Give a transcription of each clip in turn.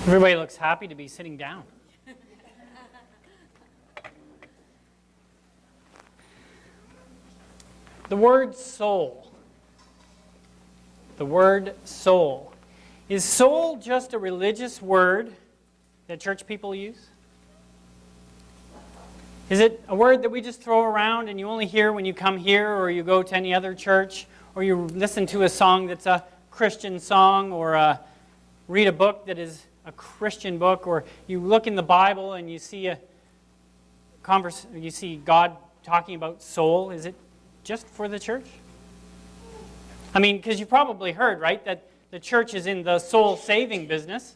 Everybody looks happy to be sitting down. The word soul. The word soul. Is soul just a religious word that church people use? Is it a word that we just throw around and you only hear when you come here or you go to any other church or you listen to a song that's a Christian song or read a book that is a Christian book, or you look in the Bible and you see you see God talking about soul? Is it just for the church? I mean, because you've probably heard, right, that the church is in the soul-saving business.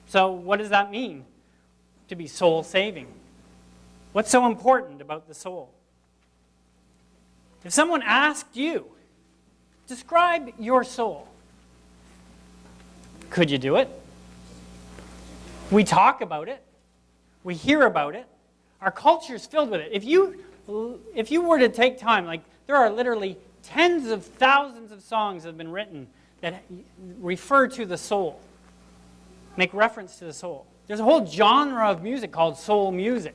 So what does that mean, to be soul-saving? What's so important about the soul? If someone asked you, describe your soul, could you do it? We talk about it. We hear about it. Our culture is filled with it. If you were to take time, like there are literally tens of thousands of songs that have been written that refer to the soul, make reference to the soul. There's a whole genre of music called soul music.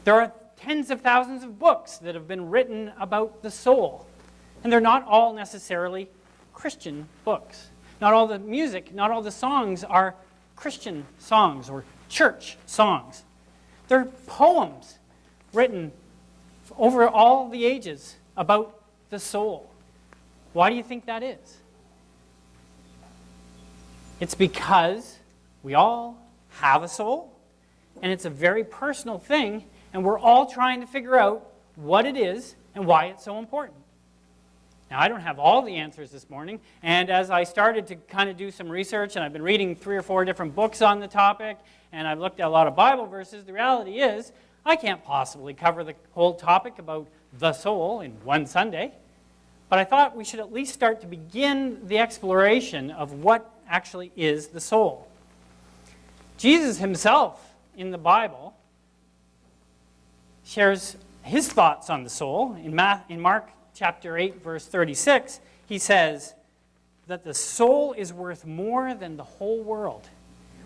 There are tens of thousands of books that have been written about the soul. And they're not all necessarily Christian books. Not all the music, not all the songs are Christian songs or church songs. They're poems written over all the ages about the soul. Why do you think that is? It's because we all have a soul, and it's a very personal thing, and we're all trying to figure out what it is and why it's so important. Now, I don't have all the answers this morning, and as I started to kind of do some research, and I've been reading 3 or 4 different books on the topic, and I've looked at a lot of Bible verses, the reality is I can't possibly cover the whole topic about the soul in one Sunday, but I thought we should at least start to begin the exploration of what actually is the soul. Jesus himself in the Bible shares his thoughts on the soul. In Mark chapter 8, verse 36, he says that the soul is worth more than the whole world.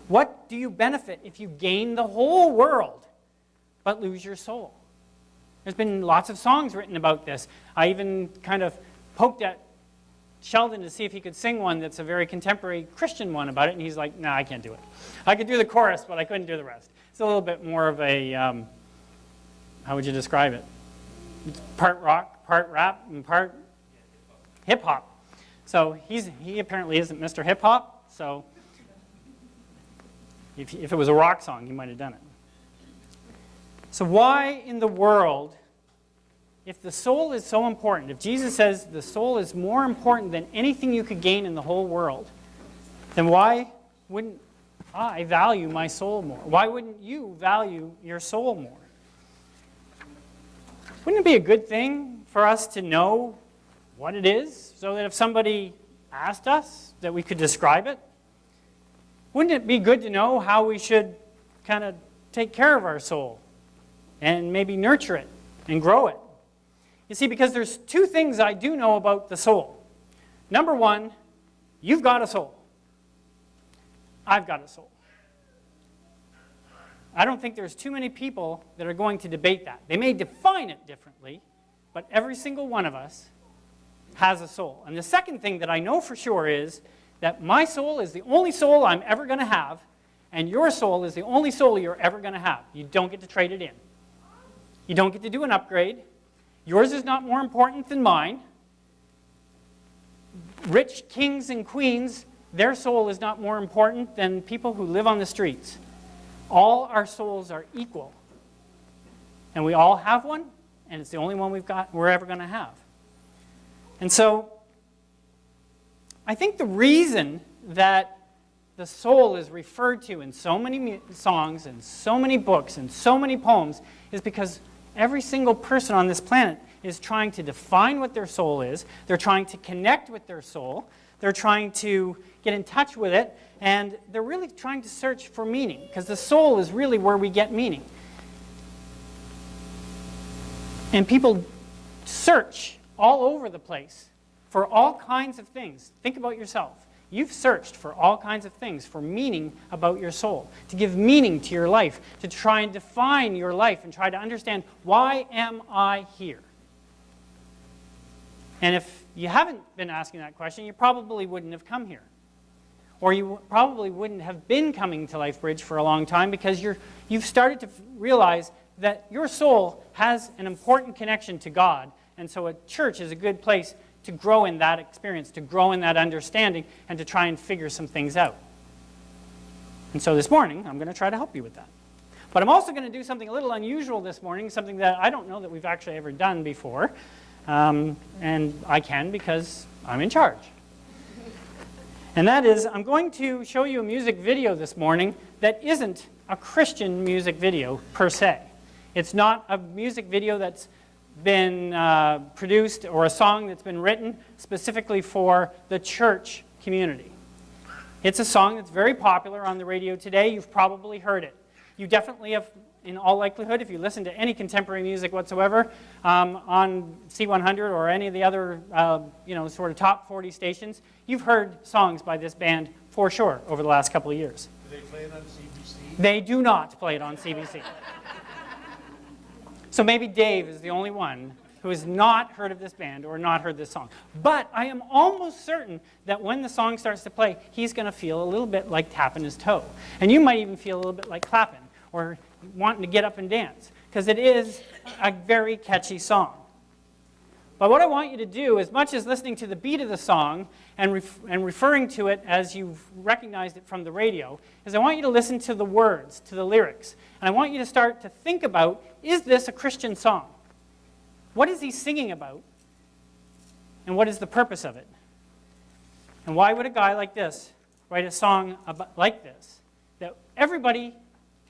What do you benefit if you gain the whole world but lose your soul? There's been lots of songs written about this. I even kind of poked at Sheldon to see if he could sing one that's a very contemporary Christian one about it, and he's like, nah, I can't do it. I could do the chorus, but I couldn't do the rest. It's a little bit more of a, how would you describe it? It's part rock, part rap, and part hip-hop. So he apparently isn't Mr. Hip-Hop, so if it was a rock song, he might have done it. So why in the world, if the soul is so important, if Jesus says the soul is more important than anything you could gain in the whole world, then why wouldn't I value my soul more? Why wouldn't you value your soul more? Wouldn't it be a good thing for us to know what it is, so that if somebody asked us, that we could describe it? Wouldn't it be good to know how we should kind of take care of our soul and maybe nurture it and grow it? You see, because there's 2 things I do know about the soul. Number 1, you've got a soul. I've got a soul. I don't think there's too many people that are going to debate that. They may define it differently, but every single one of us has a soul. And the second thing that I know for sure is that my soul is the only soul I'm ever going to have, and your soul is the only soul you're ever going to have. You don't get to trade it in. You don't get to do an upgrade. Yours is not more important than mine. Rich kings and queens, their soul is not more important than people who live on the streets. All our souls are equal. And we all have one, and it's the only one we're ever going to have. And so, I think the reason that the soul is referred to in so many songs and so many books and so many poems is because every single person on this planet is trying to define what their soul is. They're trying to connect with their soul. They're trying to get in touch with it. And they're really trying to search for meaning, because the soul is really where we get meaning. And people search all over the place for all kinds of things. Think about yourself. You've searched for all kinds of things, for meaning about your soul, to give meaning to your life, to try and define your life and try to understand, why am I here? And if you haven't been asking that question, you probably wouldn't have come here. Or you probably wouldn't have been coming to LifeBridge for a long time, because you've started to realize that your soul has an important connection to God. And so a church is a good place to grow in that experience, to grow in that understanding, and to try and figure some things out. And so this morning, I'm going to try to help you with that. But I'm also going to do something a little unusual this morning, something that I don't know that we've actually ever done before. And I can because I'm in charge. And that is, I'm going to show you a music video this morning that isn't a Christian music video per se. It's not a music video that's been produced or a song that's been written specifically for the church community. It's a song that's very popular on the radio today. You've probably heard it. You definitely have, in all likelihood, if you listen to any contemporary music whatsoever on C100 or any of the other sort of top 40 stations, you've heard songs by this band for sure over the last couple of years. Do they play it on CBC? They do not play it on CBC. So maybe Dave is the only one who has not heard of this band or not heard this song. But I am almost certain that when the song starts to play, he's going to feel a little bit like tapping his toe. And you might even feel a little bit like clapping or wanting to get up and dance, because it is a very catchy song. But what I want you to do, as much as listening to the beat of the song and referring to it as you've recognized it from the radio, is I want you to listen to the words, to the lyrics. And I want you to start to think about, is this a Christian song? What is he singing about? And what is the purpose of it? And why would a guy like this write a song like this that everybody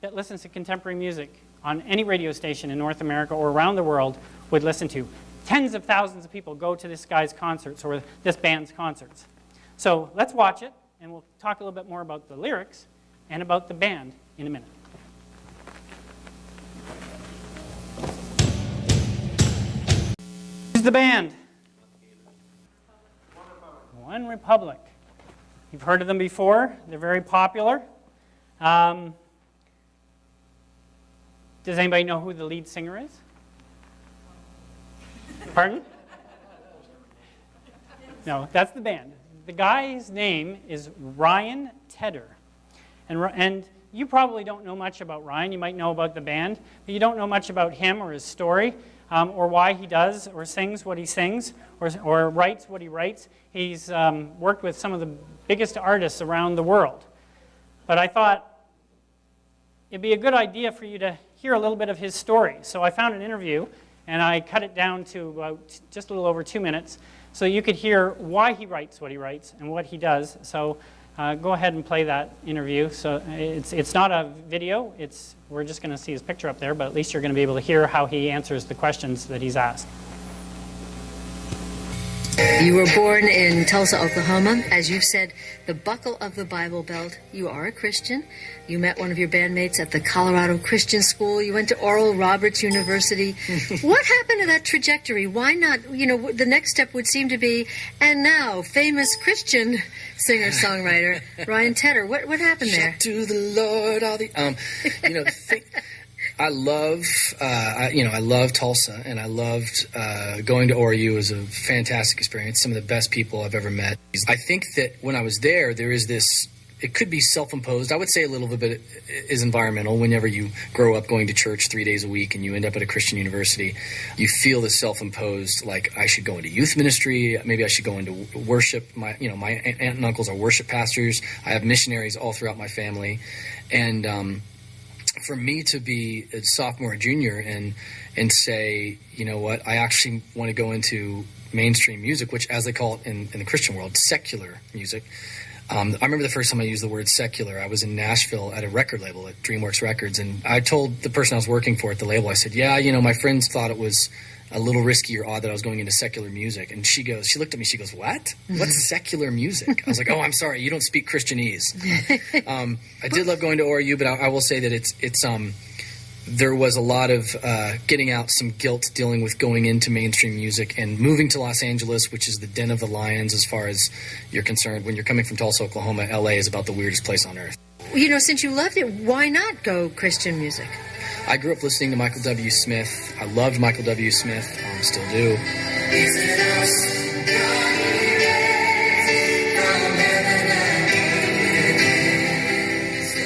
that listens to contemporary music on any radio station in North America or around the world would listen to? Tens of thousands of people go to this guy's concerts or this band's concerts. So let's watch it, and we'll talk a little bit more about the lyrics and about the band in a minute. Who's the band? One Republic. You've heard of them before. They're very popular. Does anybody know who the lead singer is? Pardon? No, that's the band. The guy's name is Ryan Tedder. And you probably don't know much about Ryan. You might know about the band, but you don't know much about him or his story, or why he does or sings what he sings, or writes what he writes. He's worked with some of the biggest artists around the world. But I thought it'd be a good idea for you to hear a little bit of his story. So I found an interview, and I cut it down to about just a little over 2 minutes, so you could hear why he writes what he writes and what he does. So go ahead and play that interview. So it's not a video. We're just going to see his picture up there, but at least you're going to be able to hear how he answers the questions that he's asked. You were born in Tulsa, Oklahoma. As you've said, the buckle of the Bible Belt. You are a Christian. You met one of your bandmates at the Colorado Christian School. You went to Oral Roberts University. What happened to that trajectory? Why not, the next step would seem to be, and now, famous Christian singer-songwriter, Ryan Tedder. What happened there? Shout to the Lord, all the, I love Tulsa, and I loved going to ORU. It was a fantastic experience. Some of the best people I've ever met. I think that when I was there is this, it could be self-imposed. I would say a little bit is environmental. Whenever you grow up going to church 3 days a week and you end up at a Christian university, you feel this self-imposed, like I should go into youth ministry. Maybe I should go into worship. My aunt and uncles are worship pastors. I have missionaries all throughout my family. And, for me to be a sophomore or junior and say, you know what, I actually want to go into mainstream music, which, as they call it in the Christian world, secular music. I remember the first time I used the word secular. I was in Nashville at a record label at DreamWorks Records, and I told the person I was working for at the label, I said, my friends thought it was a little risky or odd that I was going into secular music. And she looked at me, she goes, what? What's secular music? I was like, oh, I'm sorry, you don't speak Christianese. I did love going to ORU, but I will say that it's there was a lot of getting out some guilt dealing with going into mainstream music and moving to Los Angeles, which is the den of the lions as far as you're concerned. When you're coming from Tulsa, Oklahoma, LA is about the weirdest place on earth. You know, since you loved it, why not go Christian music? I grew up listening to Michael W. Smith. I loved Michael W. Smith. Still do.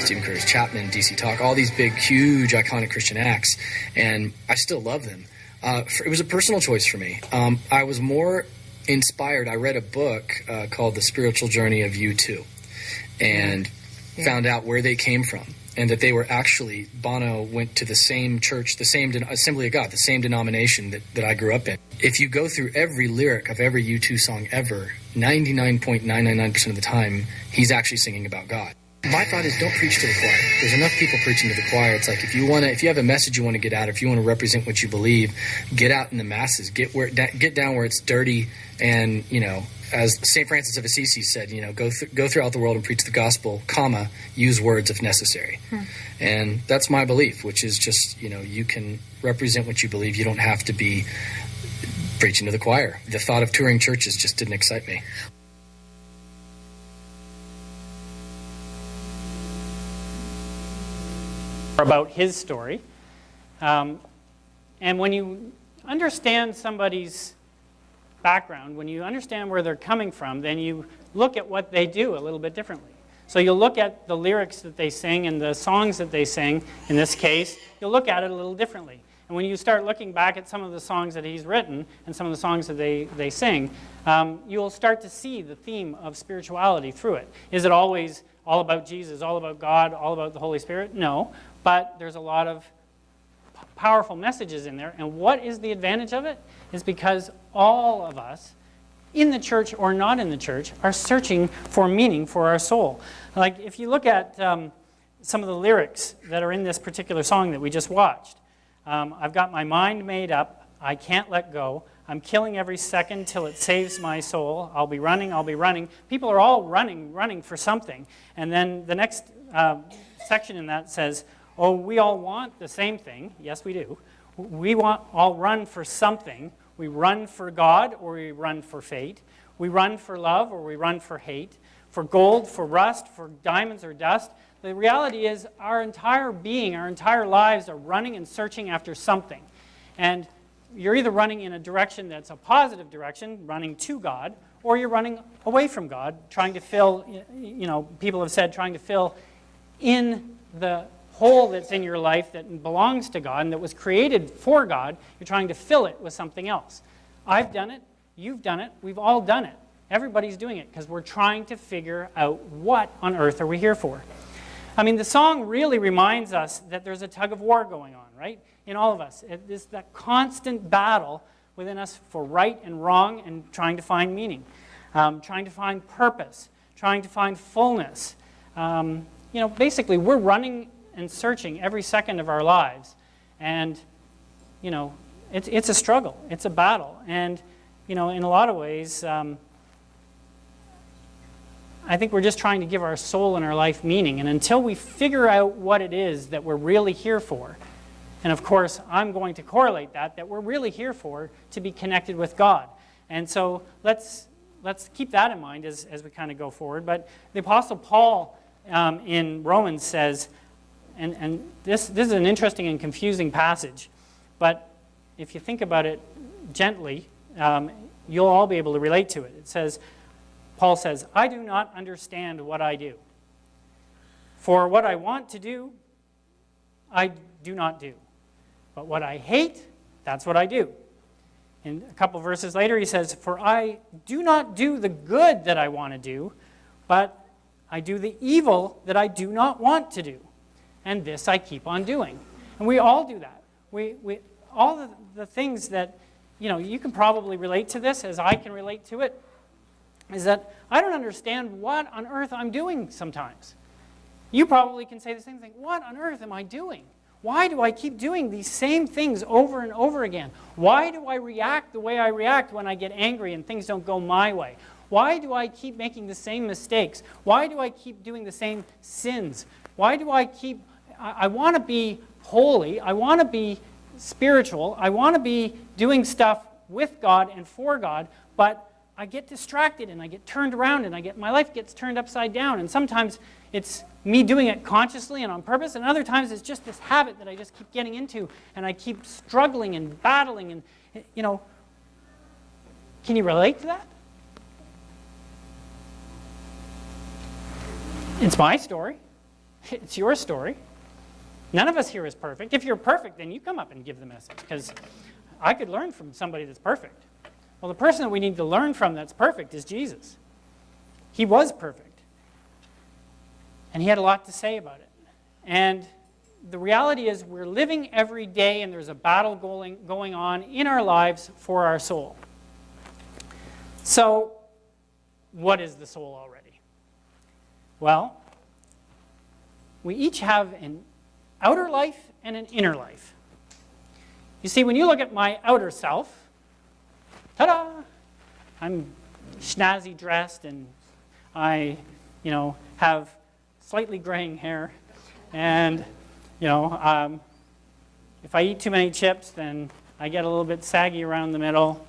Stephen Curtis Chapman, DC Talk, all these big, huge, iconic Christian acts, and I still love them. It was a personal choice for me. I was more inspired. I read a book called The Spiritual Journey of U2 and found out where they came from, and that they were actually, Bono went to the same church, the same Assembly of God, the same denomination that I grew up in. If you go through every lyric of every U2 song ever, 99.999% of the time, he's actually singing about God. My thought is, don't preach to the choir. There's enough people preaching to the choir. It's like, if you have a message you want to get out, if you want to represent what you believe, get out in the masses. Get down where it's dirty, and as St. Francis of Assisi said, go throughout the world and preach the gospel, use words if necessary. And that's my belief, which is just, you can represent what you believe. You don't have to be preaching to the choir. The thought of touring churches just didn't excite me. About his story. And when you understand somebody's background, when you understand where they're coming from, then you look at what they do a little bit differently. So you'll look at the lyrics that they sing and the songs that they sing, in this case, you'll look at it a little differently. And when you start looking back at some of the songs that he's written and some of the songs that they sing, you'll start to see the theme of spirituality through it. Is it always all about Jesus, all about God, all about the Holy Spirit? No. But there's a lot of powerful messages in there. And what is the advantage of it? Is because all of us, in the church or not in the church, are searching for meaning for our soul. Like, if you look at some of the lyrics that are in this particular song that we just watched, I've got my mind made up, I can't let go, I'm killing every second till it saves my soul, I'll be running, I'll be running. People are all running for something. And then the next section in that says, oh, we all want the same thing. Yes, we do. We all run for something. We run for God, or we run for fate. We run for love, or we run for hate. For gold, for rust, for diamonds or dust. The reality is our entire being, our entire lives are running and searching after something. And you're either running in a direction that's a positive direction, running to God, or you're running away from God, trying to fill, people have said, trying to fill in the hole that's in your life that belongs to God and that was created for God. You're trying to fill it with something else. I've done it. You've done it. We've all done it. Everybody's doing it because we're trying to figure out what on earth are we here for. I mean, the song really reminds us that there's a tug of war going on, right? In all of us. It is that constant battle within us for right and wrong and trying to find meaning, trying to find purpose, trying to find fullness. Basically, we're running and searching every second of our lives. And, it's a struggle. It's a battle. And, in a lot of ways, I think we're just trying to give our soul and our life meaning. And until we figure out what it is that we're really here for, and of course, I'm going to correlate that we're really here for to be connected with God. And so let's keep that in mind as we kind of go forward. But the Apostle Paul in Romans says, and this is an interesting and confusing passage, but if you think about it gently, you'll all be able to relate to it. It says, Paul says, I do not understand what I do. For what I want to do, I do not do. But what I hate, that's what I do. And a couple verses later he says, for I do not do the good that I want to do, but I do the evil that I do not want to do. And this I keep on doing. And we all do that. We all the things that, you can probably relate to this as I can relate to it, is that I don't understand what on earth I'm doing sometimes. You probably can say the same thing. What on earth am I doing? Why do I keep doing these same things over and over again? Why do I react the way I react when I get angry and things don't go my way? Why do I keep making the same mistakes? Why do I keep doing the same sins? Why do I want to be holy. I want to be spiritual. I want to be doing stuff with God and for God, but I get distracted and I get turned around and my life gets turned upside down. And sometimes it's me doing it consciously and on purpose, and other times it's just this habit that I just keep getting into, and I keep struggling and battling. And, can you relate to that? It's my story. It's your story. None of us here is perfect. If you're perfect, then you come up and give the message, because I could learn from somebody that's perfect. Well, the person that we need to learn from that's perfect is Jesus. He was perfect. And he had a lot to say about it. And the reality is we're living every day, and there's a battle going on in our lives for our soul. So, what is the soul already? Well, we each have an outer life and an inner life. You see, when you look at my outer self, ta-da! I'm snazzy dressed, and I, have slightly graying hair, and, if I eat too many chips, then I get a little bit saggy around the middle.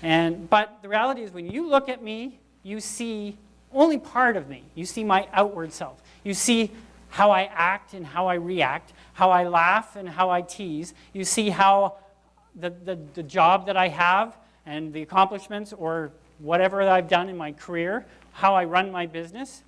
But the reality is, when you look at me, you see only part of me. You see my outward self. You see how I act and how I react, how I laugh and how I tease. You see how the job that I have and the accomplishments or whatever I've done in my career, how I run my business.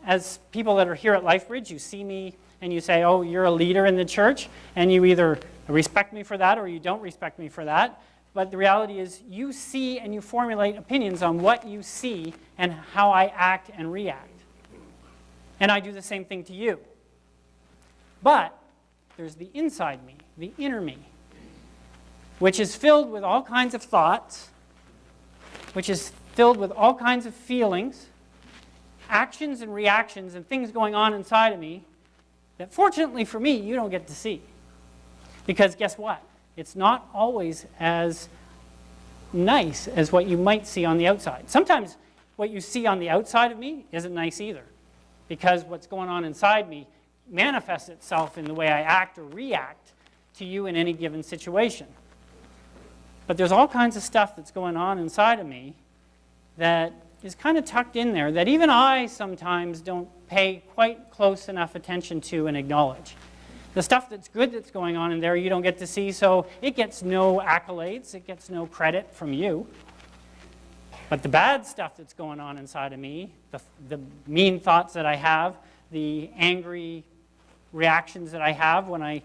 As people that are here at LifeBridge, you see me and you say, oh, you're a leader in the church, and you either respect me for that or you don't respect me for that. But the reality is you see and you formulate opinions on what you see and how I act and react. And I do the same thing to you. But there's the inside me, the inner me, which is filled with all kinds of thoughts, which is filled with all kinds of feelings, actions and reactions and things going on inside of me that fortunately for me, you don't get to see. Because guess what? It's not always as nice as what you might see on the outside. Sometimes what you see on the outside of me isn't nice either, because what's going on inside me manifests itself in the way I act or react to you in any given situation. But there's all kinds of stuff that's going on inside of me that is kind of tucked in there that even I sometimes don't pay quite close enough attention to and acknowledge. The stuff that's good that's going on in there you don't get to see, so it gets no accolades, it gets no credit from you. But the bad stuff that's going on inside of me, the mean thoughts that I have, the angry reactions that I have when I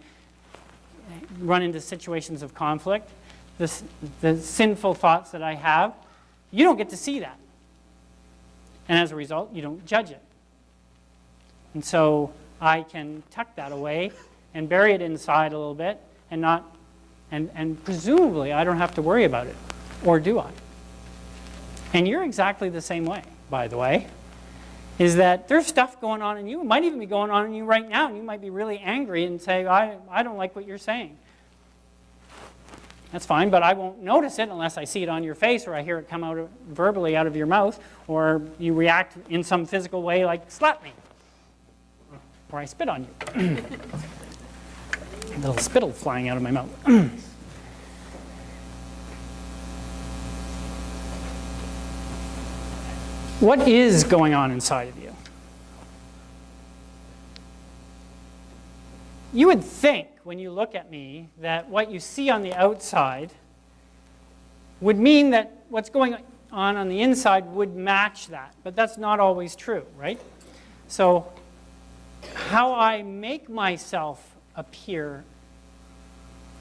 run into situations of conflict, the sinful thoughts that I have, you don't get to see that. And as a result, you don't judge it. And so I can tuck that away and bury it inside a little bit and presumably I don't have to worry about it. Or do I? And you're exactly the same way, by the way, is that there's stuff going on in you. It might even be going on in you right now, and you might be really angry and say, I don't like what you're saying. That's fine, but I won't notice it unless I see it on your face or I hear it come out verbally out of your mouth, or you react in some physical way like slap me, or I spit on you. A little spittle flying out of my mouth. What is going on inside of you? You would think, when you look at me, that what you see on the outside would mean that what's going on the inside would match that. But that's not always true, right? So how I make myself appear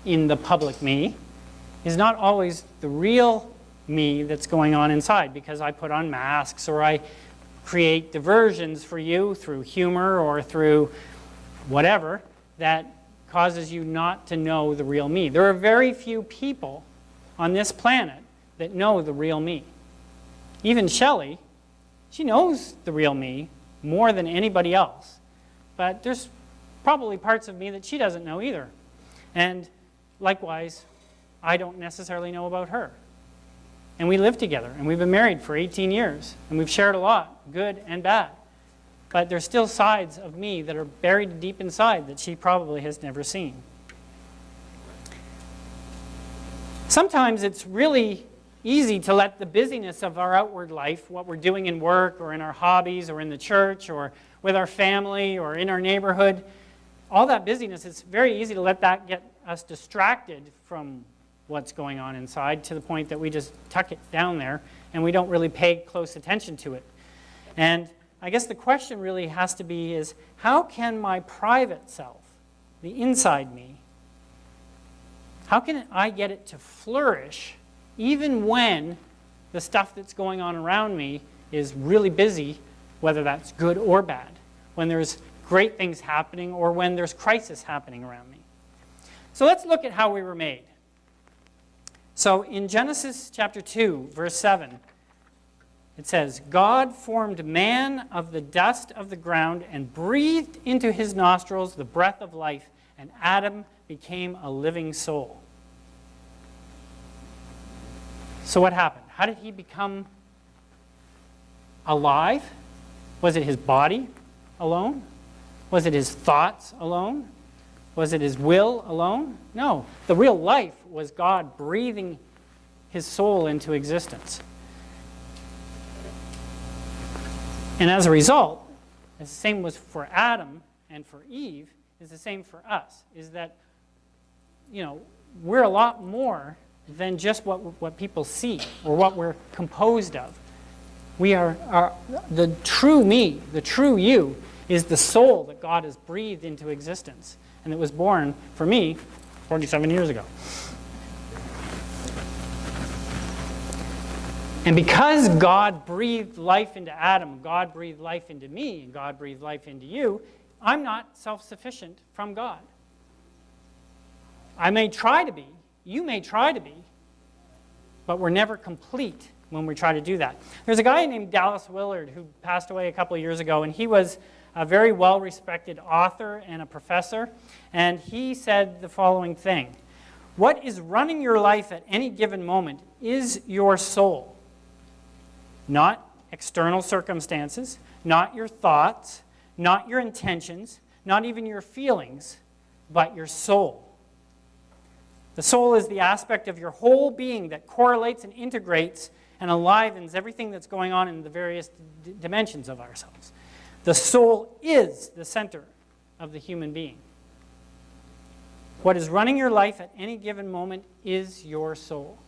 in the public me is not always the real me that's going on inside, because I put on masks or I create diversions for you through humor or through whatever that causes you not to know the real me. There are very few people on this planet that know the real me. Even Shelley, she knows the real me more than anybody else. But there's probably parts of me that she doesn't know either. And likewise, I don't necessarily know about her. And we live together, and we've been married for 18 years, and we've shared a lot, good and bad. but there's still sides of me that are buried deep inside that she probably has never seen. Sometimes it's really easy to let the busyness of our outward life, what we're doing in work or in our hobbies or in the church or with our family or in our neighborhood, all that busyness, it's very easy to let that get us distracted from what's going on inside to the point that we just tuck it down there and we don't really pay close attention to it. And I guess the question really has to be is, how can my private self, the inside me, how can I get it to flourish even when the stuff that's going on around me is really busy, whether that's good or bad, when there's great things happening or when there's crisis happening around me? So let's look at how we were made. So in Genesis chapter 2, verse 7, it says, God formed man of the dust of the ground and breathed into his nostrils the breath of life, and Adam became a living soul. So what happened? How did he become alive? Was it his body alone? Was it his thoughts alone? Was it his will alone? No. The real life was God breathing his soul into existence. And as a result, the same was for Adam and for Eve, is the same for us, is that, we're a lot more than just what people see or what we're composed of. We are the true me, the true you, is the soul that God has breathed into existence. And it was born, for me, 47 years ago. And because God breathed life into Adam, God breathed life into me, and God breathed life into you, I'm not self-sufficient from God. I may try to be, you may try to be, but we're never complete when we try to do that. There's a guy named Dallas Willard who passed away a couple of years ago, and he was a very well-respected author and a professor, and he said the following thing: what is running your life at any given moment is your soul. Not external circumstances, not your thoughts, not your intentions, not even your feelings, but your soul. The soul is the aspect of your whole being that correlates and integrates and enlivens everything that's going on in the various dimensions of ourselves. The soul is the center of the human being. What is running your life at any given moment is your soul.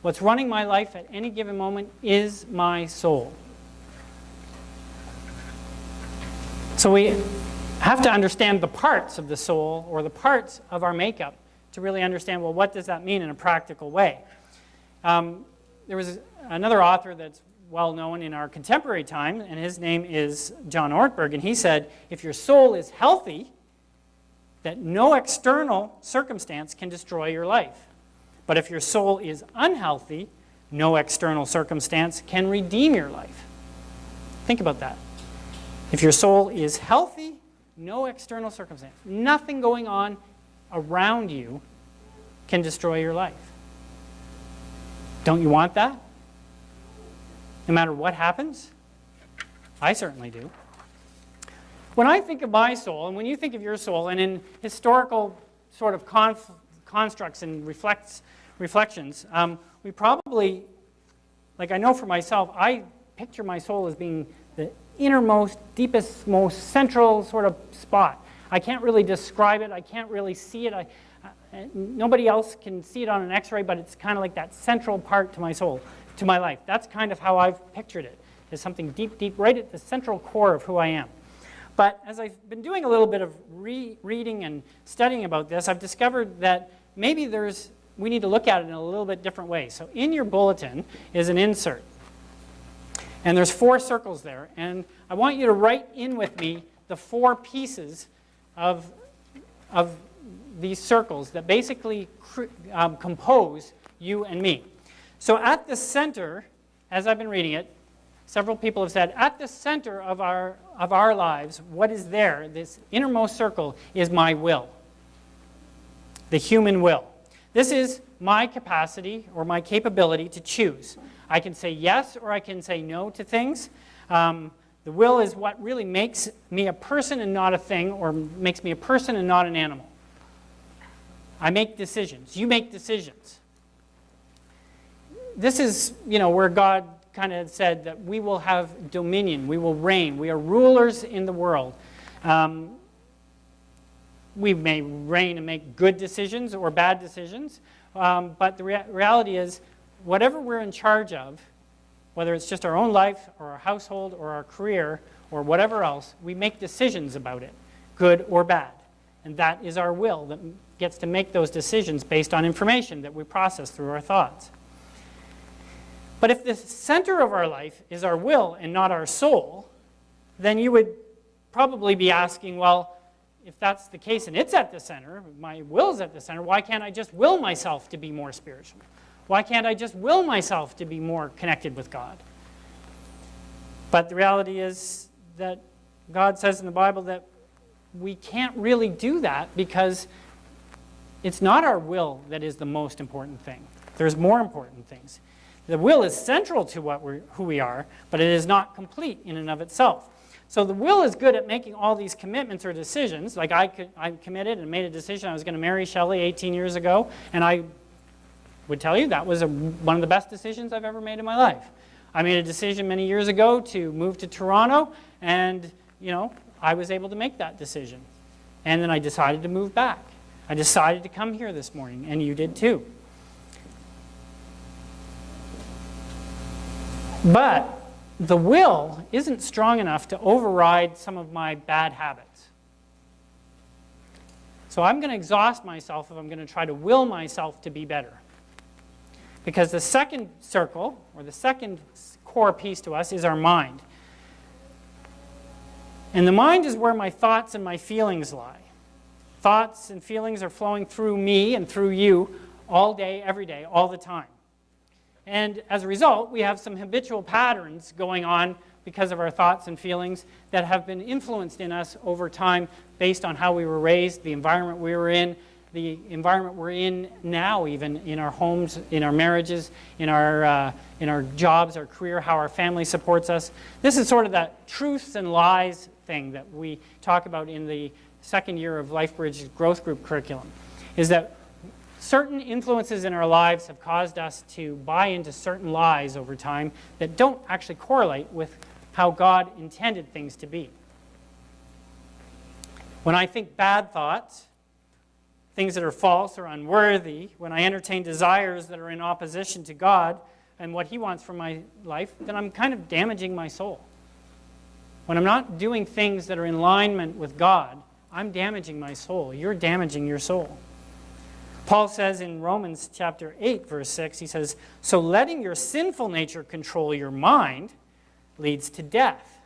What's running my life at any given moment is my soul. So we have to understand the parts of the soul or the parts of our makeup to really understand, well, what does that mean in a practical way? There was another author that's well known in our contemporary time, and his name is John Ortberg, and he said, if your soul is healthy, that no external circumstance can destroy your life. But if your soul is unhealthy, no external circumstance can redeem your life. Think about that. If your soul is healthy, no external circumstance, nothing going on around you can destroy your life. Don't you want that? No matter what happens? I certainly do. When I think of my soul, and when you think of your soul, and in historical sort of constructs and reflections, we probably, like I know for myself, I picture my soul as being the innermost, deepest, most central sort of spot. I can't really describe it. I can't really see it. Nobody else can see it on an x-ray, but it's kind of like that central part to my soul, to my life. That's kind of how I've pictured it, as something deep, deep, right at the central core of who I am. But as I've been doing a little bit of reading and studying about this, I've discovered that maybe we need to look at it in a little bit different way. So in your bulletin is an insert. And there's 4 circles there. And I want you to write in with me the 4 pieces of these circles that basically compose you and me. So at the center, as I've been reading it, several people have said, at the center of our lives, what is there, this innermost circle, is my will, the human will. This is my capacity or my capability to choose. I can say yes or I can say no to things. The will is what really makes me a person and not a thing, or makes me a person and not an animal. I make decisions. You make decisions. This is, where God kind of said that we will have dominion. We will reign. We are rulers in the world. We may reign and make good decisions or bad decisions, but the reality is, whatever we're in charge of, whether it's just our own life or our household or our career or whatever else, we make decisions about it, good or bad. And that is our will that gets to make those decisions based on information that we process through our thoughts. But if the center of our life is our will and not our soul, then you would probably be asking, well, if that's the case and it's at the center, my will's at the center, why can't I just will myself to be more spiritual? Why can't I just will myself to be more connected with God? But the reality is that God says in the Bible that we can't really do that because it's not our will that is the most important thing. There's more important things. The will is central to who we are, but it is not complete in and of itself. So the will is good at making all these commitments or decisions. Like I committed and made a decision I was going to marry Shelley 18 years ago, and I would tell you that was one of the best decisions I've ever made in my life. I made a decision many years ago to move to Toronto, and I was able to make that decision. And then I decided to move back. I decided to come here this morning, and you did too. But the will isn't strong enough to override some of my bad habits. So I'm going to exhaust myself if I'm going to try to will myself to be better. Because the second circle, or the second core piece to us, is our mind. And the mind is where my thoughts and my feelings lie. Thoughts and feelings are flowing through me and through you all day, every day, all the time. And as a result, we have some habitual patterns going on because of our thoughts and feelings that have been influenced in us over time based on how we were raised, the environment we were in, the environment we're in now, even in our homes, in our marriages, in our jobs, our career, how our family supports us. This is sort of that truths and lies thing that we talk about in the second year of LifeBridge's growth group curriculum, is that certain influences in our lives have caused us to buy into certain lies over time that don't actually correlate with how God intended things to be. When I think bad thoughts, things that are false or unworthy, when I entertain desires that are in opposition to God and what He wants from my life, then I'm kind of damaging my soul. When I'm not doing things that are in alignment with God, I'm damaging my soul. You're damaging your soul. Paul says in Romans chapter 8, verse 6, he says, "So letting your sinful nature control your mind leads to death.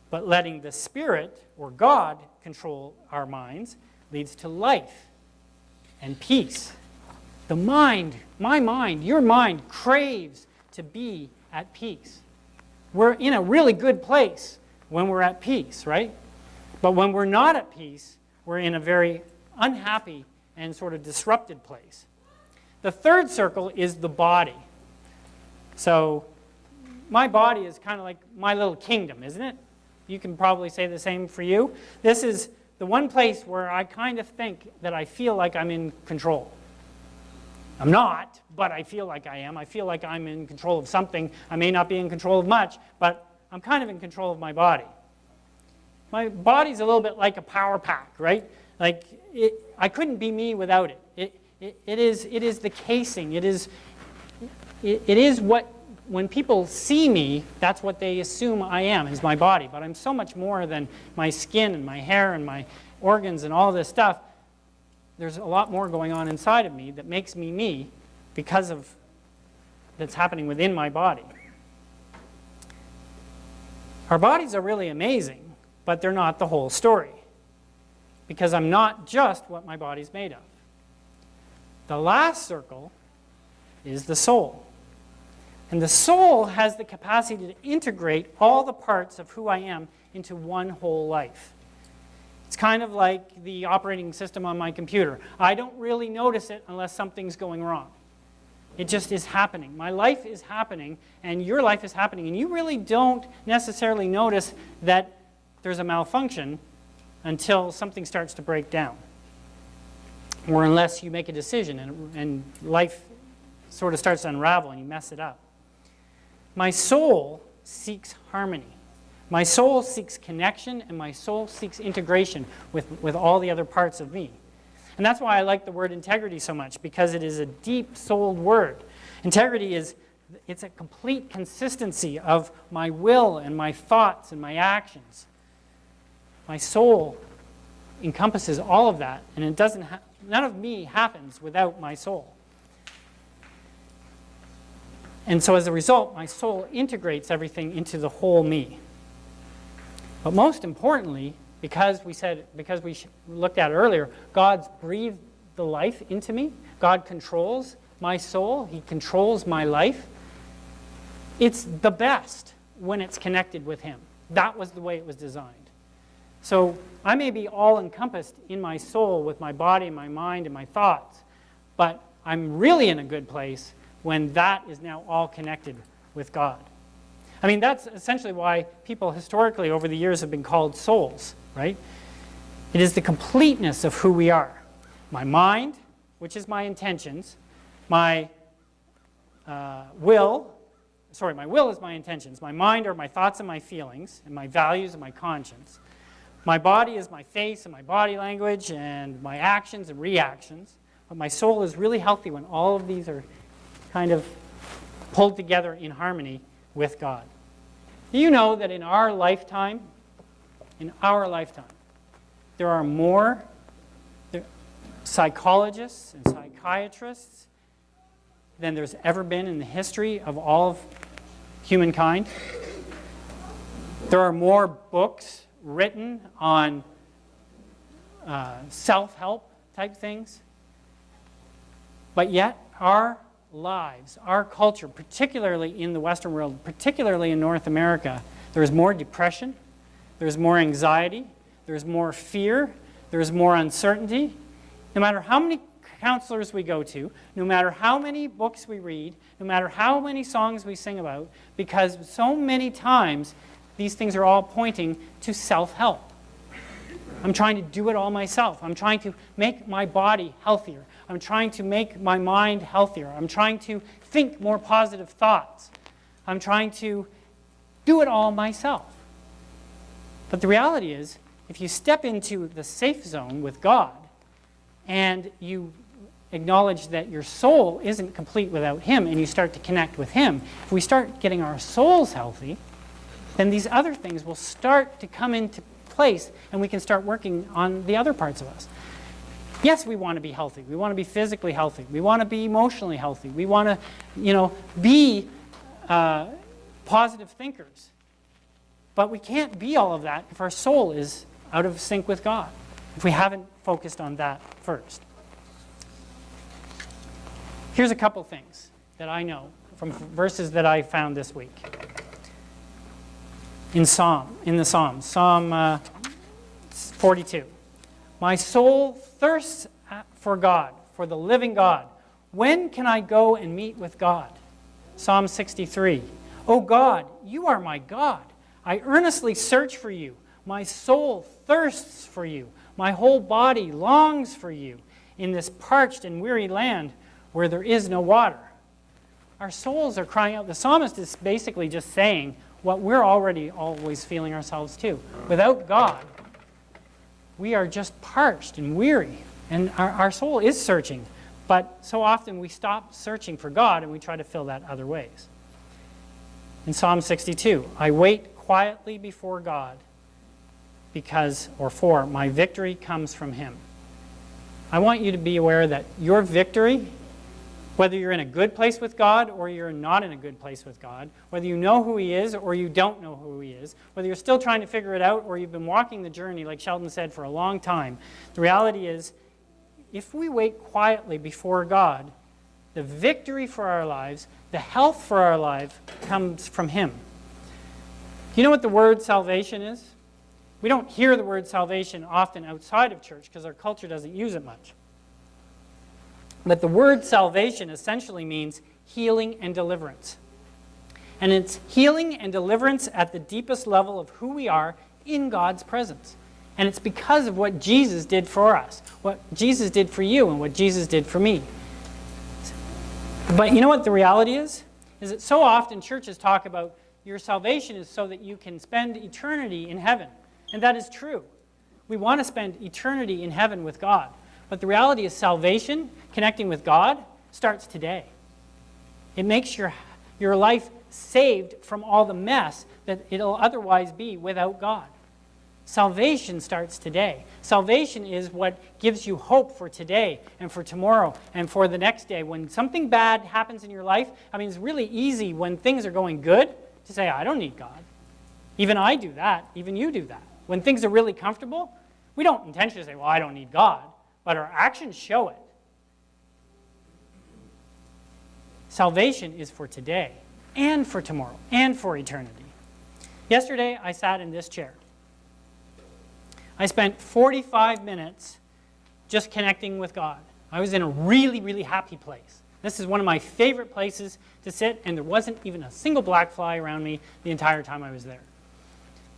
But letting the Spirit, or God, control our minds leads to life and peace." The mind, my mind, your mind craves to be at peace. We're in a really good place when we're at peace, right? But when we're not at peace, we're in a very unhappy and sort of disrupted place. The third circle is the body. So my body is kind of like my little kingdom, isn't it? You can probably say the same for you. This is the one place where I kind of think that I feel like I'm in control. I'm not, but I feel like I am. I feel like I'm in control of something. I may not be in control of much, but I'm kind of in control of my body. My body's a little bit like a power pack, right? Like, I couldn't be me without it. It is the casing. It is what, when people see me, that's what they assume I am, is my body. But I'm so much more than my skin and my hair and my organs and all this stuff. There's a lot more going on inside of me that makes me me because of that's happening within my body. Our bodies are really amazing, but they're not the whole story. Because I'm not just what my body's made of. The last circle is the soul. And the soul has the capacity to integrate all the parts of who I am into one whole life. It's kind of like the operating system on my computer. I don't really notice it unless something's going wrong. It just is happening. My life is happening, and your life is happening, and you really don't necessarily notice that there's a malfunction until something starts to break down, or unless you make a decision and life sort of starts to unravel and you mess it up. My soul seeks harmony. My soul seeks connection, and my soul seeks integration with all the other parts of me. And that's why I like the word integrity so much, because it is a deep-souled word. Integrity it's a complete consistency of my will and my thoughts and my actions. My soul encompasses all of that, and it doesn't none of me happens without my soul. And so as a result, my soul integrates everything into the whole me. But most importantly, because we looked at earlier, God's breathed the life into me. God controls my soul. He controls my life. It's the best when it's connected with Him. That was the way it was designed. So I may be all encompassed in my soul with my body and my mind and my thoughts, but I'm really in a good place when that is now all connected with God. I mean, that's essentially why people historically over the years have been called souls, right? It is the completeness of who we are. My mind, which is my intentions, my will is my intentions. My mind are my thoughts and my feelings, and my values and my conscience. My body is my face and my body language and my actions and reactions. But my soul is really healthy when all of these are kind of pulled together in harmony with God. Do you know that in our lifetime, there are more psychologists and psychiatrists than there's ever been in the history of all of humankind? There are more books written on self-help type things. But yet, our lives, our culture, particularly in the Western world, particularly in North America, there is more depression, there's more anxiety, there's more fear, there's more uncertainty. No matter how many counselors we go to, no matter how many books we read, no matter how many songs we sing about, because so many times these things are all pointing to self-help. I'm trying to do it all myself. I'm trying to make my body healthier. I'm trying to make my mind healthier. I'm trying to think more positive thoughts. I'm trying to do it all myself. But the reality is, if you step into the safe zone with God and you acknowledge that your soul isn't complete without Him and you start to connect with Him, if we start getting our souls healthy, then these other things will start to come into place and we can start working on the other parts of us. Yes, we want to be healthy. We want to be physically healthy. We want to be emotionally healthy. We want to, be positive thinkers. But we can't be all of that if our soul is out of sync with God, if we haven't focused on that first. Here's a couple things that I know from verses that I found this week. In the Psalms, Psalm 42. My soul thirsts for God, for the living God. When can I go and meet with God? Psalm 63. O God, you are my God. I earnestly search for you. My soul thirsts for you. My whole body longs for you in this parched and weary land where there is no water. Our souls are crying out. The psalmist is basically just saying what we're already always feeling ourselves too. Without God, we are just parched and weary. And our soul is searching. But so often we stop searching for God and we try to fill that other ways. In Psalm 62, I wait quietly before God for my victory comes from Him. I want you to be aware that your victory, whether you're in a good place with God or you're not in a good place with God, whether you know who He is or you don't know who He is, whether you're still trying to figure it out or you've been walking the journey, like Sheldon said, for a long time, the reality is, if we wait quietly before God, the victory for our lives, the health for our life comes from Him. Do you know what the word salvation is? We don't hear the word salvation often outside of church because our culture doesn't use it much. But the word salvation essentially means healing and deliverance. And it's healing and deliverance at the deepest level of who we are in God's presence. And it's because of what Jesus did for us, what Jesus did for you, and what Jesus did for me. But you know what the reality is? Is that so often churches talk about your salvation is so that you can spend eternity in heaven. And that is true. We want to spend eternity in heaven with God. But the reality is salvation, connecting with God, starts today. It makes your life saved from all the mess that it'll otherwise be without God. Salvation starts today. Salvation is what gives you hope for today and for tomorrow and for the next day. When something bad happens in your life, I mean, it's really easy when things are going good to say, I don't need God. Even I do that. Even you do that. When things are really comfortable, we don't intentionally say, well, I don't need God. But our actions show it. Salvation is for today and for tomorrow and for eternity. Yesterday, I sat in this chair. I spent 45 minutes just connecting with God. I was in a really, really happy place. This is one of my favorite places to sit, and there wasn't even a single black fly around me the entire time I was there.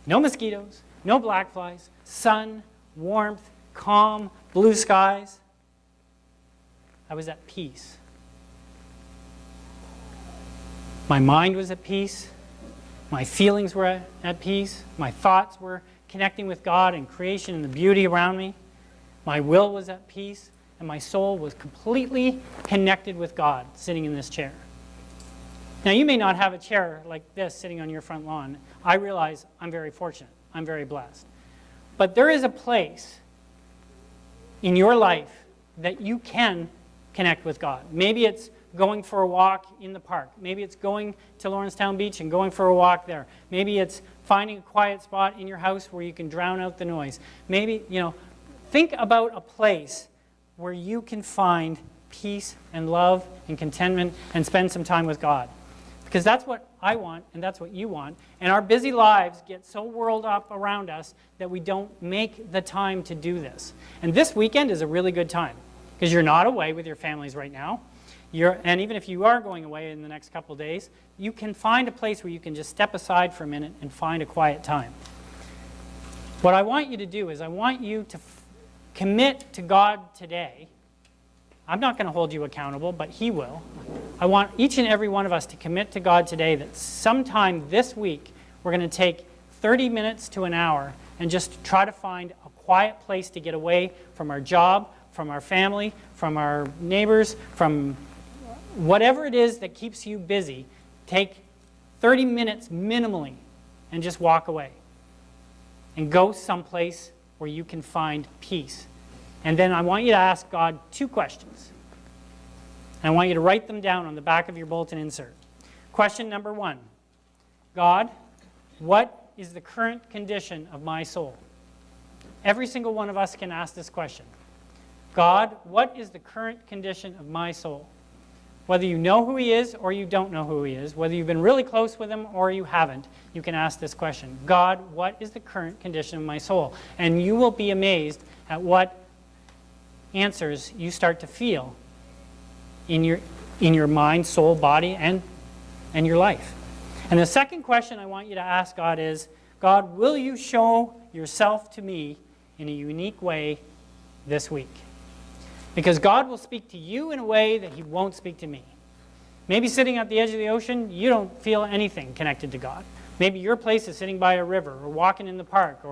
No mosquitoes, no black flies, sun, warmth, calm, blue skies. I was at peace. My mind was at peace. My feelings were at peace. My thoughts were connecting with God and creation and the beauty around me. My will was at peace, and my soul was completely connected with God sitting in this chair. Now, you may not have a chair like this sitting on your front lawn. I realize I'm very fortunate. I'm very blessed. But there is a place in your life that you can connect with God. Maybe it's going for a walk in the park. Maybe it's going to Lawrencetown Beach and going for a walk there. Maybe it's finding a quiet spot in your house where you can drown out the noise. Maybe, think about a place where you can find peace and love and contentment and spend some time with God. Because that's what I want and that's what you want. And our busy lives get so whirled up around us that we don't make the time to do this. And this weekend is a really good time because you're not away with your families right now. And even if you are going away in the next couple of days, you can find a place where you can just step aside for a minute and find a quiet time. What I want you to do is I want you to commit to God today. I'm not going to hold you accountable, but He will. I want each and every one of us to commit to God today that sometime this week we're going to take 30 minutes to an hour and just try to find a quiet place to get away from our job, from our family, from our neighbors, from whatever it is that keeps you busy. Take 30 minutes minimally and just walk away. And go someplace where you can find peace. And then I want you to ask God 2 questions. And I want you to write them down on the back of your bulletin insert. Question number 1. God, what is the current condition of my soul? Every single one of us can ask this question. God, what is the current condition of my soul? Whether you know who He is or you don't know who He is, whether you've been really close with Him or you haven't, you can ask this question. God, what is the current condition of my soul? And you will be amazed at what answers you start to feel in your mind, soul, body, and your life. And the second question I want you to ask God is, God, will you show yourself to me in a unique way this week? Because God will speak to you in a way that He won't speak to me. Maybe sitting at the edge of the ocean, you don't feel anything connected to God. Maybe your place is sitting by a river or walking in the park.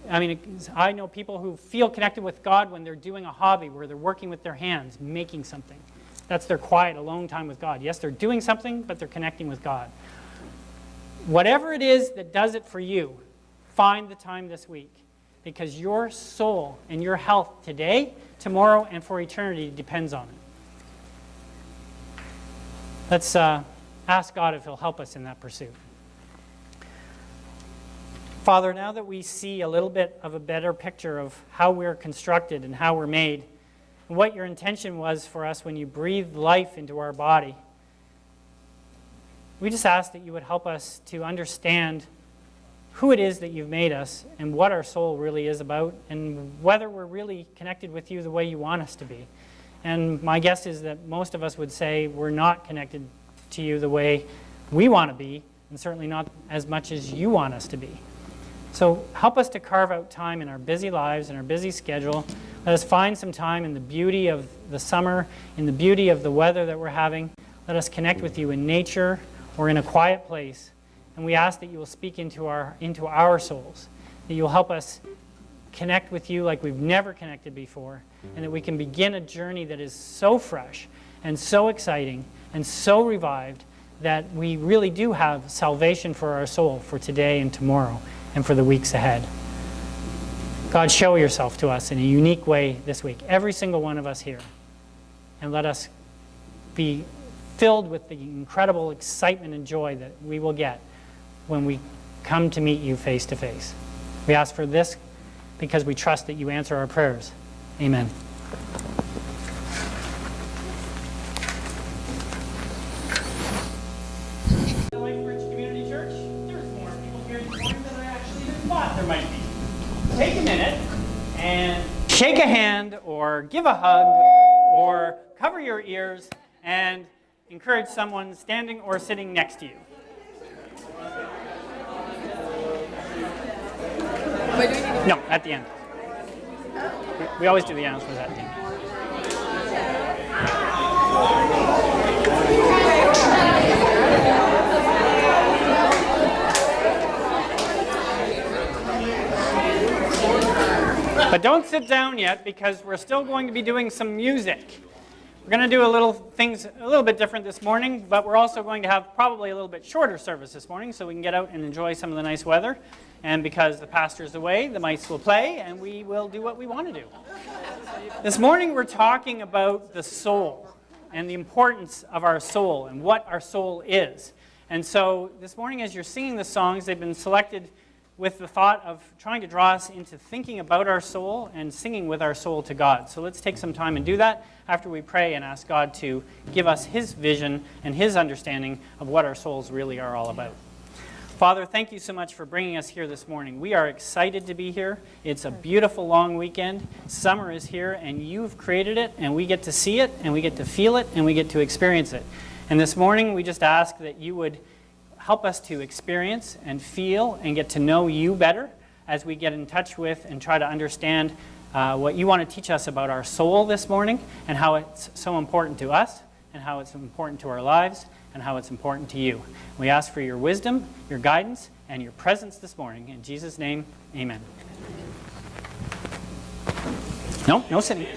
I know people who feel connected with God when they're doing a hobby, where they're working with their hands, making something. That's their quiet, alone time with God. Yes, they're doing something, but they're connecting with God. Whatever it is that does it for you, find the time this week. Because your soul and your health today, tomorrow, and for eternity depends on it. Let's ask God if He'll help us in that pursuit. Father, now that we see a little bit of a better picture of how we're constructed and how we're made, and what your intention was for us when you breathed life into our body, we just ask that you would help us to understand who it is that you've made us and what our soul really is about and whether we're really connected with you the way you want us to be. And my guess is that most of us would say we're not connected to you the way we want to be, and certainly not as much as you want us to be. So help us to carve out time in our busy lives and our busy schedule. Let us find some time in the beauty of the summer, in the beauty of the weather that we're having. Let us connect with you in nature or in a quiet place. And we ask that you will speak into our souls, that you'll help us connect with you like we've never connected before, and that we can begin a journey that is so fresh and so exciting and so revived that we really do have salvation for our soul for today and tomorrow and for the weeks ahead. God, show yourself to us in a unique way this week, every single one of us here, and let us be filled with the incredible excitement and joy that we will get when we come to meet you face to face. We ask for this because we trust that you answer our prayers. Amen. The LifeBridge Community Church, there's more people here this morning than I actually even thought there might be. Take a minute and shake a hand or give a hug or cover your ears and encourage someone standing or sitting next to you. No, at the end. We always do the announcements at the end. But don't sit down yet because we're still going to be doing some music. We're going to do things a little bit different this morning, but we're also going to have probably a little bit shorter service this morning so we can get out and enjoy some of the nice weather. And because the pastor's away, the mice will play and we will do what we want to do. This morning we're talking about the soul and the importance of our soul and what our soul is. And so this morning as you're singing the songs, they've been selected with the thought of trying to draw us into thinking about our soul and singing with our soul to God. So let's take some time and do that after we pray and ask God to give us his vision and his understanding of what our souls really are all about. Father, thank you so much for bringing us here this morning. We are excited to be here. It's a beautiful long weekend. Summer is here, and you've created it, and we get to see it, and we get to feel it, and we get to experience it. And this morning, we just ask that you would help us to experience and feel and get to know you better as we get in touch with and try to understand what you want to teach us about our soul this morning and how it's so important to us and how it's important to our lives and how it's important to you. We ask for your wisdom, your guidance, and your presence this morning. In Jesus' name, amen. No sitting.